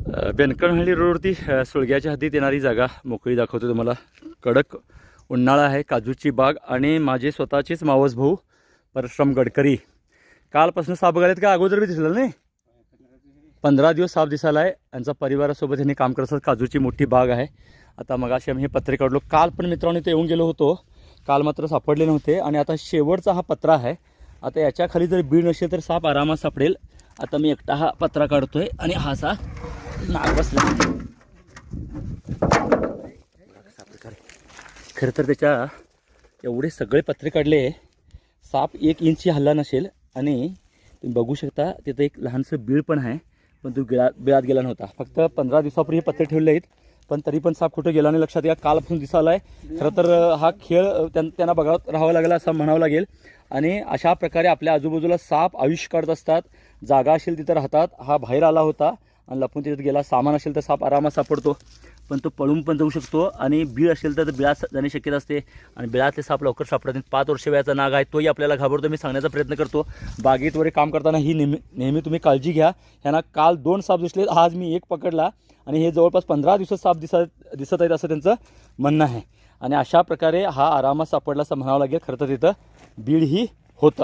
बेनकणहळ्ली रोडवरती सुळग्याच्या हद्दीत येणारी जागा मोकळी दाखवतो तुम्हाला. कडक उन्हाळा आहे, काजूची बाग आणि माझे स्वतःचेच मावस भाऊ परशुराम गडकरी. कालपासून साप बघायला का अगोदर बी दिसलेलं नाही, 15 दिवस साप दिसायला आहे. यांचा परिवारासोबत यांनी काम करत असतात. काजूची मोठी बाग आहे. आता मग अशी आम्ही हे पत्रे काढलो. काल पण मित्रांनो इथे येऊन गेलो होतो, काल मात्र सापडले नव्हते. आणि आता शेवटचा हा पत्रा आहे. आता याच्या खाली जर बीड नसेल तर साप आरामात सापडेल. आता मी एकटा हा पत्रा काढतोय आणि हा असा नाग बसला. खरं तर त्याच्या एवढे सगळे पत्रे काढले, साप 1 इंच हल्ला नसेल. आणि तुम्ही बघू शकता तिथं एक लहानसं बीळ पण आहे, पण तो बिळात गेला नव्हता. फक्त 15 दिवसापूर्वी हे पत्रे ठेवले आहेत, पण तरी पण साप कुठं गेला नाही लक्षात या. कालपासून दिसायला आहे. खरं तर हा खेळ त्यांना बघत राहावं लागेल असं म्हणावं लागेल. आणि अशा प्रकारे आपल्या आजूबाजूला साप आयुष्य काढत असतात. जागा असेल तिथं राहतात. हा बाहेर आला होता आणि लपून तिथं गेला. सामान असेल तर साप आरामात सापडतो, पण तो पळून पण जाऊ शकतो. आणि बीळ असेल तर बिळात जाण्याची शक्यता असते, आणि बिळातले साप लवकर सापडत नाहीत. 5 वर्ष वयाचा नाग आहे, तोही आपल्याला घाबरतो. मी सांगण्याचा प्रयत्न करतो, बागेत वगैरे काम करताना ही नेहमी तुम्ही काळजी घ्या. ह्यांना काल 2 साप दिसले, आज मी 1 पकडला. आणि हे जवळपास 15 दिवसात साप दिसत आहेत असं त्यांचं म्हणणं आहे. आणि अशा प्रकारे हा आरामात सापडला असं म्हणावं लागेल. खरं तर तिथं बीड ही होतं.